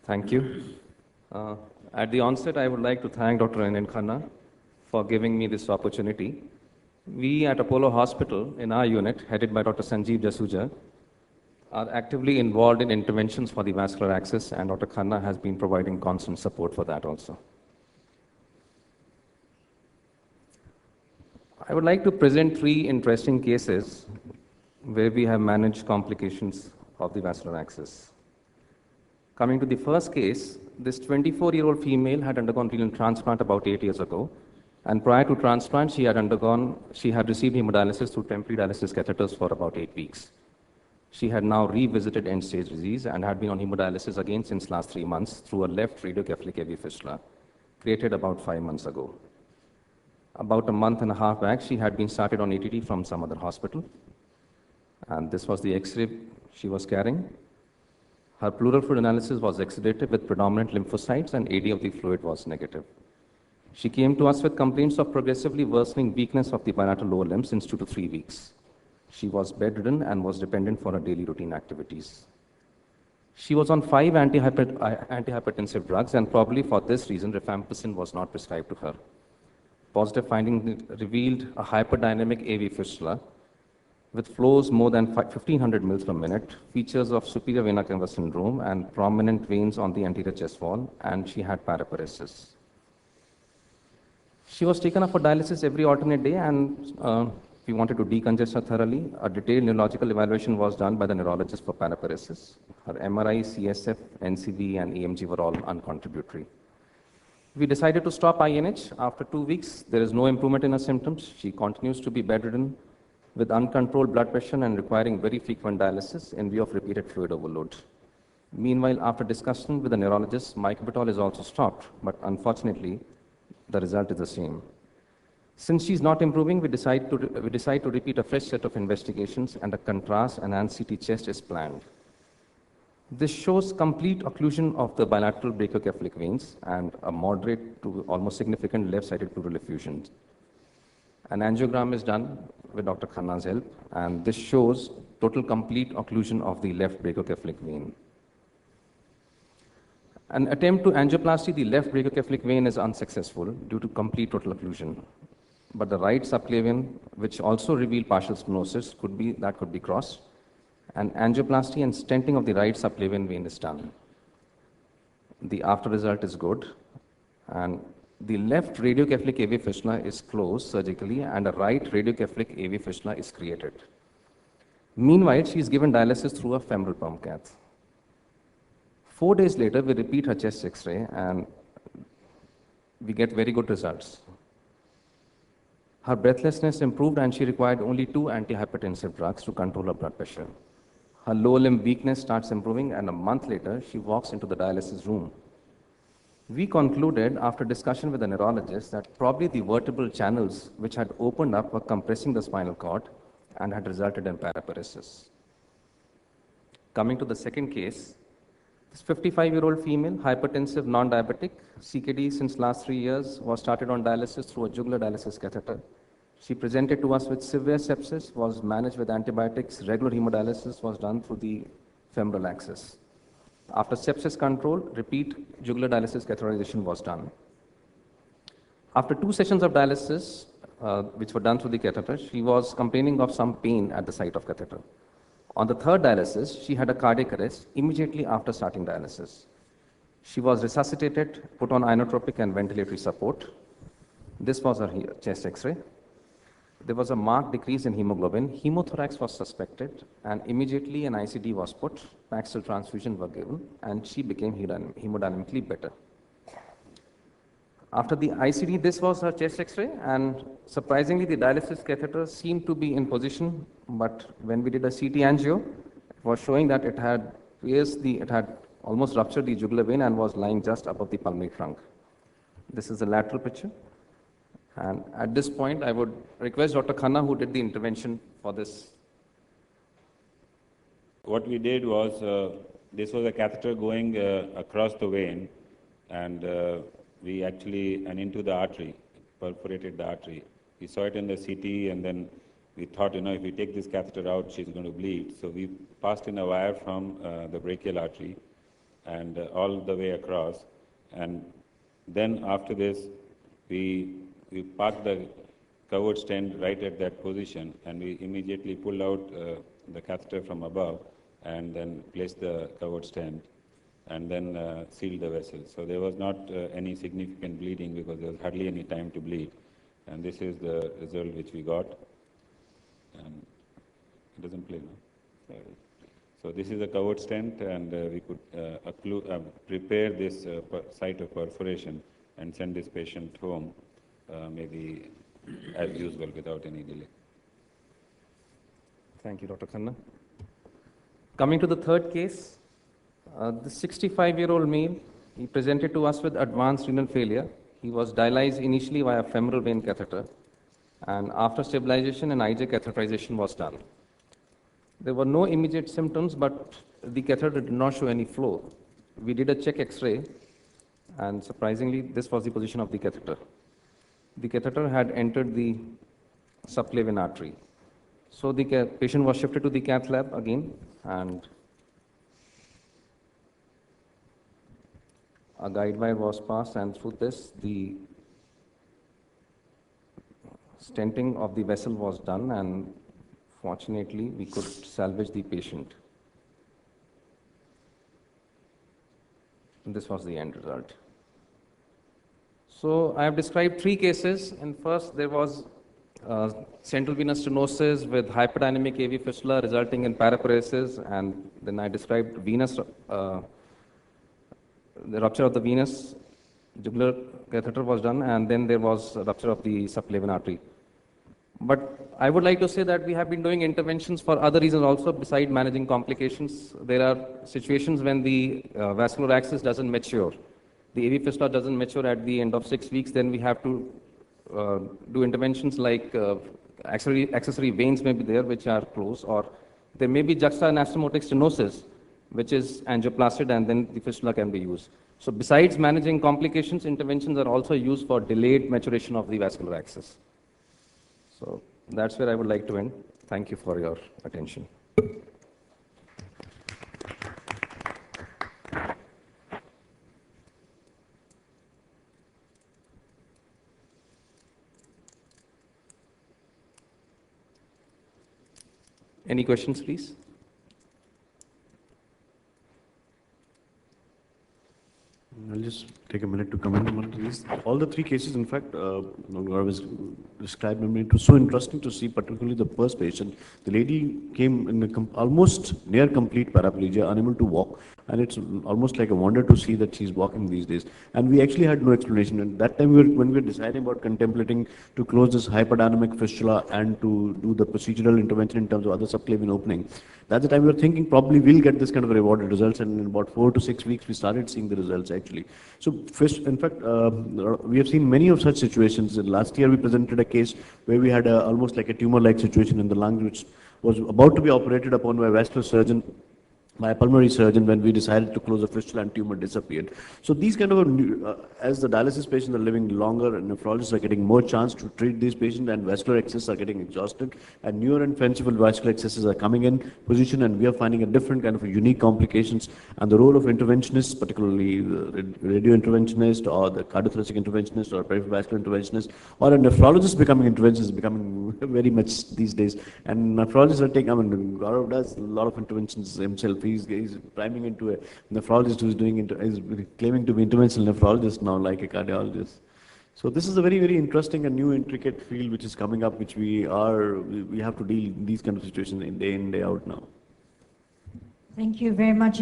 Thank you. Uh, at the onset, I would like to thank Dr. N. Khanna for giving me this opportunity. We at Apollo Hospital, in our unit, headed by Dr. Sanjeev Jasuja, are actively involved in interventions for the vascular access, and Dr. Khanna has been providing constant support for that also. I would like to present 3 interesting cases where we have managed complications of the vascular access. Coming to the first case, this 24-year-old female had undergone renal transplant about 8 years ago, and prior to transplant, she had received hemodialysis through temporary dialysis catheters for about 8 weeks. She had now revisited end-stage disease and had been on hemodialysis again since last 3 months through a left radiocephalic AV fistula, created about 5 months ago. About a month and a half back, she had been started on ATT from some other hospital, and this was the X-ray she was carrying. Her pleural fluid analysis was exudative with predominant lymphocytes, and AD of the fluid was negative. She came to us with complaints of progressively worsening weakness of the bilateral lower limb since 2 to 3 weeks. She was bedridden and was dependent for her daily routine activities. She was on 5 antihypertensive drugs, and probably for this reason, rifampicin was not prescribed to her. Positive findings revealed a hyperdynamic AV fistula with flows more than 1500 mils per minute, features of superior vena cava syndrome, and prominent veins on the anterior chest wall, and she had paraparesis. She was taken up for dialysis every alternate day, and we wanted to decongest her thoroughly. A detailed neurological evaluation was done by the neurologist for paraparesis. Her MRI, CSF, NCV, and EMG were all uncontributory. We decided to stop INH. After 2 weeks, there is no improvement in her symptoms. She continues to be bedridden with uncontrolled blood pressure and requiring very frequent dialysis in view of repeated fluid overload. Meanwhile, after discussion with the neurologist, microbitol is also stopped, but unfortunately, the result is the same. Since she's not improving, we decide to repeat a fresh set of investigations, and a contrast enhanced CT chest is planned. This shows complete occlusion of the bilateral brachiocephalic veins and a moderate to almost significant left-sided pleural effusion. An angiogram is done with Dr. Khanna's help, and this shows total complete occlusion of the left brachiocephalic vein. An attempt to angioplasty the left brachiocephalic vein is unsuccessful due to complete total occlusion. But the right subclavian, which also revealed partial stenosis, could be crossed, and angioplasty and stenting of the right subclavian vein is done. The after result is good, and the left radiocephalic AV fistula is closed surgically, and a right radiocephalic AV fistula is created. Meanwhile, she is given dialysis through a femoral pump cath. 4 days later, we repeat her chest X-ray, and we get very good results. Her breathlessness improved, and she required only 2 antihypertensive drugs to control her blood pressure. Her lower limb weakness starts improving, and a month later, she walks into the dialysis room. We concluded, after discussion with the neurologist, that probably the vertebral channels which had opened up were compressing the spinal cord and had resulted in paraparesis. Coming to the second case, this 55-year-old female, hypertensive, non-diabetic, CKD since last 3 years, was started on dialysis through a jugular dialysis catheter. She presented to us with severe sepsis, was managed with antibiotics, regular hemodialysis was done through the femoral axis. After sepsis control, repeat jugular dialysis catheterization was done. After 2 sessions of dialysis, which were done through the catheter, she was complaining of some pain at the site of catheter. On the 3rd dialysis, she had a cardiac arrest immediately after starting dialysis. She was resuscitated, put on inotropic and ventilatory support. This was her chest X-ray. There was a marked decrease in hemoglobin. Hemothorax was suspected, and immediately an ICD was put, Paxil transfusion were given, and she became hemodynamically better. After the ICD, this was her chest X-ray, and surprisingly, the dialysis catheter seemed to be in position, but when we did a CT angio, it was showing that it had almost ruptured the jugular vein and was lying just above the pulmonary trunk. This is a lateral picture. And at this point, I would request Dr. Khanna, who did the intervention for this. What we did was, this was a catheter going across the vein, and into the artery, perforated the artery. We saw it in the CT, and then we thought, if we take this catheter out, she's going to bleed. So we passed in a wire from the brachial artery, and all the way across. And then after this, we parked the covered stent right at that position, and we immediately pulled out the catheter from above and then placed the covered stent and then sealed the vessel. So there was not any significant bleeding because there was hardly any time to bleed. And this is the result which we got. And it doesn't play now. So this is a covered stent, and we could prepare this site of perforation and send this patient home maybe as usual without any delay. Thank you, Dr. Khanna. Coming to the third case, the 65-year-old male, he presented to us with advanced renal failure. He was dialyzed initially via femoral vein catheter, and after stabilization, an IJ catheterization was done. There were no immediate symptoms, but the catheter did not show any flow. We did a check X-ray, and surprisingly, this was the position of the catheter. The catheter had entered the subclavian artery. So the patient was shifted to the cath lab again, and a guide wire was passed, and through this, the stenting of the vessel was done, and fortunately, we could salvage the patient. And this was the end result. So I have described three cases. In first, there was central venous stenosis with hyperdynamic AV fistula resulting in paraparesis, and then I described venous, the rupture of the venous jugular catheter was done, and then there was a rupture of the subclavian artery. But I would like to say that we have been doing interventions for other reasons also besides managing complications. There are situations when the vascular axis doesn't mature. The AV fistula doesn't mature at the end of 6 weeks, then we have to do interventions like accessory veins may be there which are closed, or there may be juxta-anastomotic stenosis which is angioplasted, and then the fistula can be used. So besides managing complications, interventions are also used for delayed maturation of the vascular axis. So that's where I would like to end. Thank you for your attention. Any questions, please? I'll just take a minute to comment on these. All the three cases, in fact, Gaurav has described them. It was so interesting to see, particularly the first patient. The lady came in almost near complete paraplegia, unable to walk, and it's almost like a wonder to see that she's walking these days. And we actually had no explanation. And that time, when we were deciding about contemplating to close this hyperdynamic fistula and to do the procedural intervention in terms of other subclavian opening, that's the time we were thinking probably we'll get this kind of rewarded results, and in about 4 to 6 weeks we started seeing the results actually. So in fact, we have seen many of such situations. Last year we presented a case where we had almost like a tumor-like situation in the lung, which was about to be operated upon by a vascular surgeon, by a pulmonary surgeon, when we decided to close the fistula and tumor disappeared. So these kind of, as the dialysis patients are living longer, and nephrologists are getting more chance to treat these patients, and vascular excesses are getting exhausted, and newer and fanciful vascular excesses are coming in position, and we are finding a different kind of unique complications. And the role of interventionists, particularly the radio interventionist or the cardiothoracic interventionist or peripheral vascular interventionist or a nephrologist becoming interventionist, is becoming very much these days. And nephrologists are taking, I mean, Gaurav does a lot of interventions himself. He's priming into a nephrologist who's is claiming to be interventional nephrologist now, like a cardiologist. So this is a very, very interesting and new intricate field which is coming up, which we have to deal in these kind of situations day in, day out now. Thank you very much.